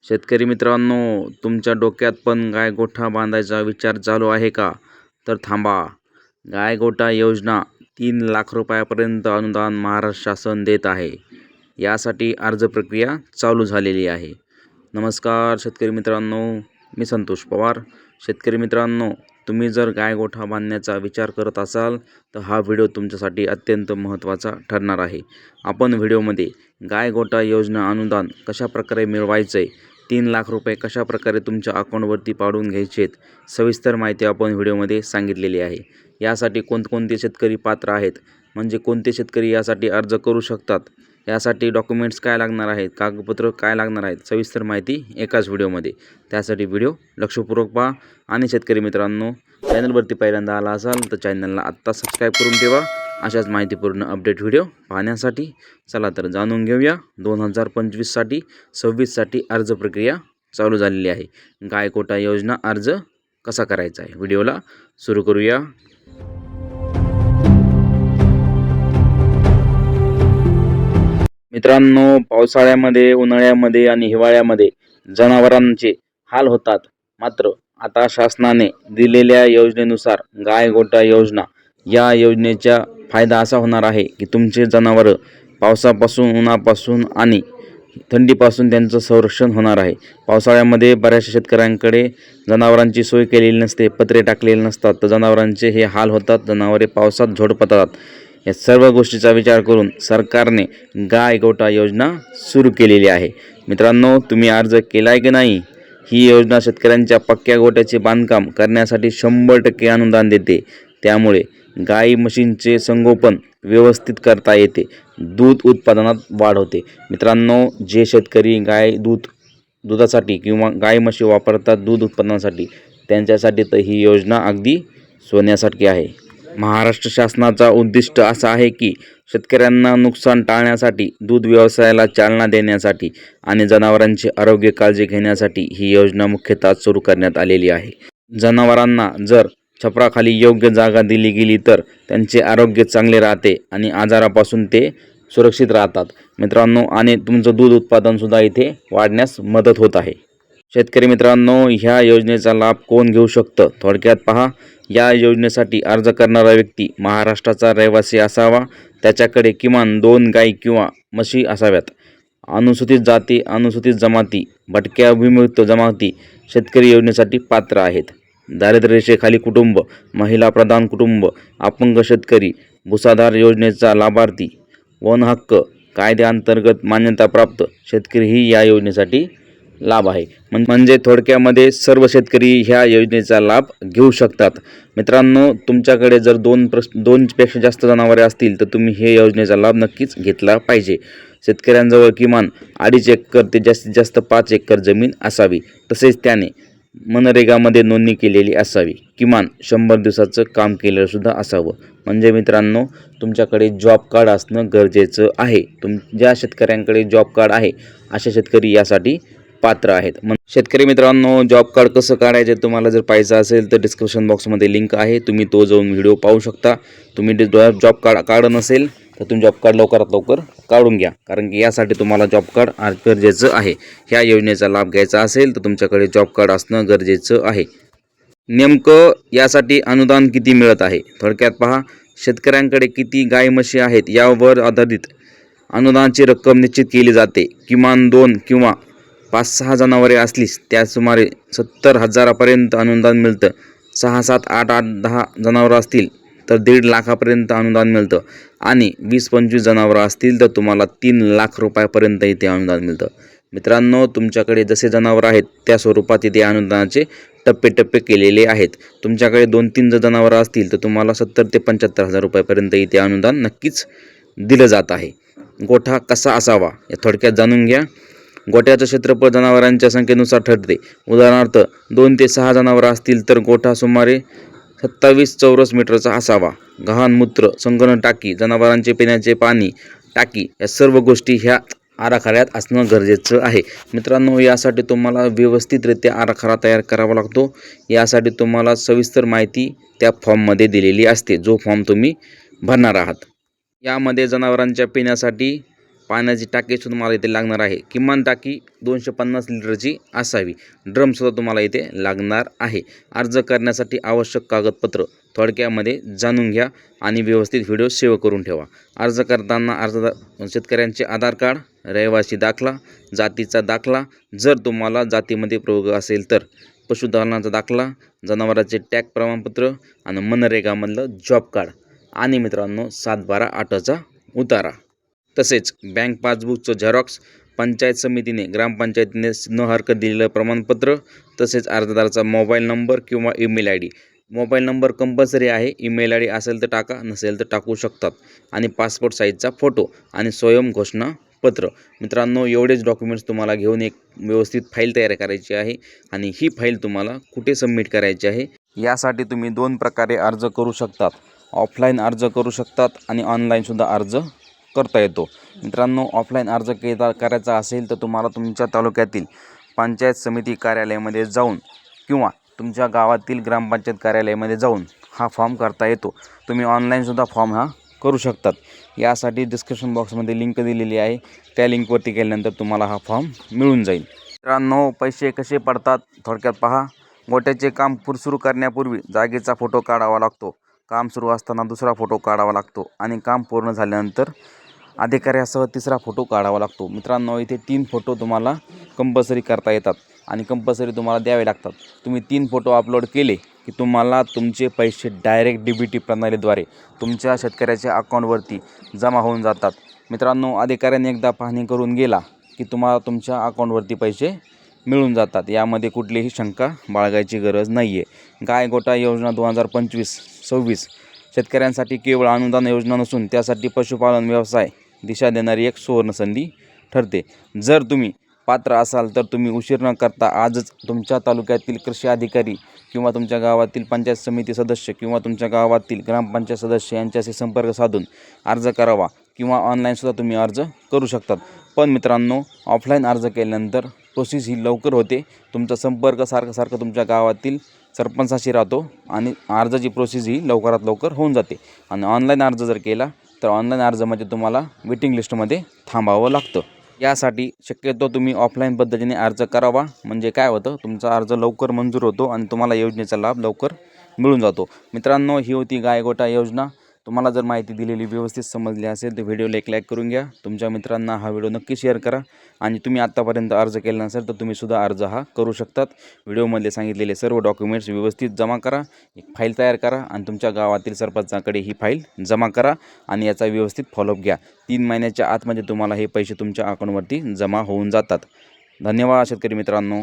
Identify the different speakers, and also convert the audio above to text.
Speaker 1: शेतकरी मित्रांनो, तुमच्या डोक्यात पण गायगोठा बांधायचा विचार चालू आहे का? तर थांबा. गायगोठा योजना 3 लाख रुपयापर्यंत अनुदान महाराष्ट्र शासन देत आहे. यासाठी अर्ज प्रक्रिया चालू झालेली आहे. नमस्कार शेतकरी मित्रांनो, मी संतोष पवार. शेतकरी मित्रांनो, तुम्ही जर गायगोठा बांधण्याचा विचार करत असाल तर हा व्हिडिओ तुमच्यासाठी अत्यंत महत्त्वाचा ठरणार आहे. आपण व्हिडिओमध्ये गायगोठा योजना अनुदान कशाप्रकारे मिळवायचे, 3 लाख रुपये कशाप्रकारे तुमच्या अकाउंटवरती पाडून घ्यायचेत, सविस्तर माहिती आपण व्हिडिओमध्ये सांगितलेली आहे. यासाठी कोणकोणते शेतकरी पात्र आहेत, म्हणजे कोणते शेतकरी यासाठी अर्ज करू शकतात, यासाठी डॉक्युमेंट्स काय लागणार आहेत, कागदपत्र काय लागणार आहेत, सविस्तर माहिती एकाच व्हिडिओमध्ये. त्यासाठी व्हिडिओ लक्षपूर्वक पहा. आणि शेतकरी मित्रांनो, चॅनलवरती पहिल्यांदा आला असाल तर चॅनलला आत्ता सबस्क्राईब करून ठेवा अशाच माहितीपूर्ण अपडेट व्हिडिओ पाहण्यासाठी. चला तर जाणून घेऊया. 2025साठी 26साठी अर्ज प्रक्रिया चालू झालेली आहे. गायगोठा योजना अर्ज कसा करायचा आहे, व्हिडिओला सुरू करूया. मित्रांनो, पावसाळ्यामध्ये, उन्हाळ्यामध्ये आणि हिवाळ्यामध्ये जनावरांचे हाल होतात. मात्र आता शासनाने दिलेल्या योजनेनुसार गायगोठा योजना, या योजनेचा फायदा असा होणार आहे की तुमचे जनावरं पावसापासून, उन्हापासून आणि थंडीपासून त्यांचं संरक्षण होणार आहे. पावसाळ्यामध्ये बऱ्याचशा शेतकऱ्यांकडे जनावरांची सोय केलेली नसते, पत्रे टाकलेले नसतात, तर जनावरांचे हे हाल होतात. जनावरे पावसात झोडपतात. या सर्व गोष्टीचा विचार करून सरकारने गायगोठा योजना सुरू केलेली आहे. मित्रांनो, तुम्ही अर्ज केला आहे की नाही? ही योजना शेतकऱ्यांच्या पक्क्या गोठ्याचे बांधकाम करण्यासाठी 100% अनुदान देते. त्यामुळे गाई म्हशींचे संगोपन व्यवस्थित करता येते. दूध उत्पादनात वाढ होते. मित्रांनो, जे शेतकरी दुधासाठी किंवा गाई म्हशी वापरतात दूध उत्पादनासाठी, त्यांच्यासाठी तर ही योजना अगदी सोन्यासारखी आहे. महाराष्ट्र शासनाचा उद्दिष्ट असा आहे की शेतकऱ्यांना नुकसान टाळण्यासाठी, दूध व्यवसायाला चालना देण्यासाठी आणि जनावरांची आरोग्य काळजी घेण्यासाठी ही योजना मुख्यतः सुरू करण्यात आलेली आहे. जनावरांना जर छपराखाली योग्य जागा दिली गेली तर त्यांचे आरोग्य चांगले राहते आणि आजारापासून ते सुरक्षित राहतात. मित्रांनो, आणि तुमचं दूध उत्पादनसुद्धा इथे वाढण्यास मदत होत आहे. शेतकरी मित्रांनो, ह्या योजनेचा लाभ कोण घेऊ शकतं, थोडक्यात पहा. या योजनेसाठी अर्ज करणारा व्यक्ती महाराष्ट्राचा रहिवासी असावा. त्याच्याकडे किमान 2 गाई किंवा म्हशी असाव्यात. अनुसूचित जाती, अनुसूचित जमाती, भटक्या विमुक्त जमाती शेतकरी योजनेसाठी पात्र आहेत. दारिद्र्य रेषेखाली कुटुंब, महिला प्रधान कुटुंब, अपंग शेतकरी, भुसाधार योजनेचा लाभार्थी, वन हक्क कायद्याअंतर्गत मान्यताप्राप्त शेतकरी ही या योजनेसाठी लाभ आहे. म्हणजे थोडक्यामध्ये सर्व शेतकरी ह्या योजनेचा लाभ घेऊ शकतात. मित्रांनो, तुमच्याकडे जर 2पेक्षा जास्त जनावरे असतील तर तुम्ही हे योजनेचा लाभ नक्कीच घेतला पाहिजे. शेतकऱ्यांजवळ किमान 2.5 एकर ते जास्तीत जास्त 5 एकर जमीन असावी. तसेच त्याने मनरेगामध्ये नोंदणी केलेली असावी. किमान 100 दिवसाचं काम केलेलं सुद्धा असावं. म्हणजे मित्रांनो, तुमच्याकडे जॉब कार्ड असणं गरजेचं आहे. ज्या शेतकऱ्यांकडे जॉब कार्ड आहे अशा शेतकरी यासाठी पात्र आहेत. शेतकरी मित्रांनो, जॉब कार्ड कसं काढायचे तुम्हाला जर पाहिजे असेल तर डिस्क्रिप्शन बॉक्समध्ये लिंक आहे, तुम्ही तो जाऊन व्हिडिओ पाहू शकता. तुम्ही जॉब कार्ड काढलं नसेल तर तुम्ही जॉब कार्ड लवकरात लवकर काढून घ्या, कारण की यासाठी तुम्हाला जॉब कार्ड गरजेचं आहे. ह्या योजनेचा लाभ घ्यायचा असेल तर तुमच्याकडे जॉब कार्ड असणं गरजेचं आहे. नेमकं यासाठी अनुदान किती मिळत आहे, थोडक्यात पहा. शेतकऱ्यांकडे किती गाई म्हशी आहेत यावर आधारित अनुदानाची रक्कम निश्चित केली जाते. किमान 2 किंवा 5-6 जनावरे असलीस त्या सुमारे 70,000पर्यंत अनुदान मिळतं. 6, 7, 8, 10 जनावरं असतील तर 1.5 लाखापर्यंत अनुदान मिळतं. आणि 20-25 जनावरं असतील तर तुम्हाला 3 लाख रुपयापर्यंत इथे अनुदान मिळतं. मित्रांनो, तुमच्याकडे जसे जनावर आहेत त्या स्वरूपात इथे अनुदानाचे टप्पे केलेले आहेत. तुमच्याकडे 2-3 जनावरं असतील तर तुम्हाला 70,000 ते 75,000 रुपयापर्यंत इथे अनुदान नक्कीच दिलं जात आहे. गोठा कसा असावा हे थोडक्यात जाणून घ्या. गोठ्याचं क्षेत्रफळ जनावरांच्या संख्येनुसार ठरते. उदाहरणार्थ 2 ते 6 जनावरं असतील तर गोठा सुमारे 27 चौरस मीटरचा असावा. गहाणमूत्र, संगणक टाकी, जनावरांचे पिण्याचे पाणी टाकी या सर्व गोष्टी ह्या आराखड्यात असणं गरजेचं आहे. मित्रांनो, यासाठी तुम्हाला व्यवस्थितरित्या आराखडा तयार करावा लागतो. यासाठी तुम्हाला सविस्तर माहिती त्या फॉर्ममध्ये दिलेली असते, जो फॉर्म तुम्ही भरणार आहात. यामध्ये जनावरांच्या पिण्यासाठी पाण्याची टाकीसुद्धा तुम्हाला इथे लागणार आहे. किमान टाकी 250 लिटरची असावी. ड्रमसुद्धा तुम्हाला इथे लागणार आहे. अर्ज करण्यासाठी आवश्यक कागदपत्र थोडक्यामध्ये जाणून घ्या आणि व्यवस्थित व्हिडिओ सेव्ह करून ठेवा. अर्ज करताना शेतकऱ्यांचे आधार कार्ड, रहिवासी दाखला, जातीचा दाखला, जर तुम्हाला जातीमध्ये प्रयोग असेल तर पशुधनाचा दाखला, जनावरांचे टॅग प्रमाणपत्र आणि मनरेगामधलं जॉब कार्ड आणि मित्रांनो 7/12/8चा उतारा. तसेच बँक पासबुकचं झेरॉक्स, पंचायत समितीने ग्रामपंचायतीने न हरकत दिलेलं प्रमाणपत्र, तसेच अर्जदाराचा मोबाईल नंबर किंवा email I D. Mobile number compulsory आहे. ईमेल आय डी असेल तर टाका, नसेल तर टाकू शकतात. आणि पासपोर्ट साईजचा फोटो आणि स्वयं घोषणापत्र. मित्रांनो एवढेच डॉक्युमेंट्स तुम्हाला घेऊन एक व्यवस्थित फाईल तयार करायची आहे. आणि ही फाईल तुम्हाला कुठे सबमिट करायची आहे यासाठी तुम्ही 2 प्रकारे अर्ज करू शकतात. ऑफलाईन अर्ज करू शकतात आणि ऑनलाईनसुद्धा अर्ज करता येतो. मित्रांनो ऑफलाईन अर्ज करायचा असेल तर तुम्हाला तुमच्या तालुक्यातील पंचायत समिती कार्यालयामध्ये जाऊन किंवा तुमच्या गावातील ग्रामपंचायत कार्यालयामध्ये जाऊन हा फॉर्म करता येतो. तुम्ही ऑनलाईनसुद्धा फॉर्म हा करू शकतात. यासाठी डिस्क्रिप्शन बॉक्समध्ये लिंक दिलेली आहे. त्या लिंकवरती गेल्यानंतर तुम्हाला हा फॉर्म मिळून जाईल. मित्रांनो पैसे कसे पडतात थोडक्यात पहा. गोट्याचे काम सुरू करण्यापूर्वी जागेचा फोटो काढावा लागतो. काम सुरू असताना दुसरा फोटो काढावा लागतो आणि काम पूर्ण झाल्यानंतर अधिकाऱ्यासह तिसरा फोटो काढावा लागतो. मित्रांनो इथे 3 फोटो तुम्हाला कंपल्सरी करता येतात आणि कंपल्सरी तुम्हाला द्यावे लागतात. तुम्ही 3 फोटो अपलोड केले की तुम्हाला तुमचे पैसे डायरेक्ट DBT प्रणालीद्वारे तुमच्या शेतकऱ्याच्या अकाउंटवरती जमा होऊन जातात. मित्रांनो अधिकाऱ्याने एकदा पाहणी करून गेला की तुम्हाला तुमच्या अकाउंटवरती पैसे मिळून जातात. यामध्ये कुठलीही शंका बाळगायची गरज नाही आहे. गाय गोठा योजना 2025-26 शेतकऱ्यांसाठी केवळ अनुदान योजना नसून त्यासाठी पशुपालन व्यवसाय दिशा देणारी एक सुवर्णसंधी ठरते. जर तुम्ही पात्र असाल तर तुम्ही उशीर न करता आजच तुमच्या तालुक्यातील कृषी अधिकारी किंवा तुमच्या गावातील पंचायत समिती सदस्य किंवा तुमच्या गावातील ग्रामपंचायत सदस्य यांच्याशी संपर्क साधून अर्ज करावा किंवा ऑनलाईनसुद्धा तुम्ही अर्ज करू शकतात. पण मित्रांनो ऑफलाईन अर्ज केल्यानंतर प्रोसेस ही लवकर होते. तुमचा संपर्क सारखं तुमच्या गावातील सरपंचाशी राहतो आणि अर्जाची प्रोसेस ही लवकरात लवकर होऊन जाते. आणि ऑनलाईन अर्ज जर केला तर ऑनलाईन अर्जामध्ये तुम्हाला वेटिंग लिस्टमध्ये थांबावं लागतं. यासाठी शक्यतो तुम्ही ऑफलाईन पद्धतीने अर्ज करावा. म्हणजे काय होतं तुमचा अर्ज लवकर मंजूर होतो आणि तुम्हाला योजनेचा लाभ लवकर मिळून जातो. मित्रांनो ही होती गाय गोठा योजना. तुम्हाला जर माहिती दिलेली व्यवस्थित समजली असेल तर व्हिडिओला एक लाईक करून घ्या. तुमच्या मित्रांना हा व्हिडिओ नक्की शेअर करा. आणि तुम्ही आत्तापर्यंत अर्ज केला नसेल तर तुम्हीसुद्धा अर्ज हा करू शकतात. व्हिडिओमध्ये सांगितलेले सर्व डॉक्युमेंट्स व्यवस्थित जमा करा, एक फाईल तयार करा आणि तुमच्या गावातील सरपंचाकडे ही फाईल जमा करा आणि याचा व्यवस्थित फॉलोअप घ्या. 3 महिन्याच्या आतमध्ये तुम्हाला हे पैसे तुमच्या अकाउंटवरती जमा होऊन जातात. धन्यवाद शेतकरी मित्रांनो.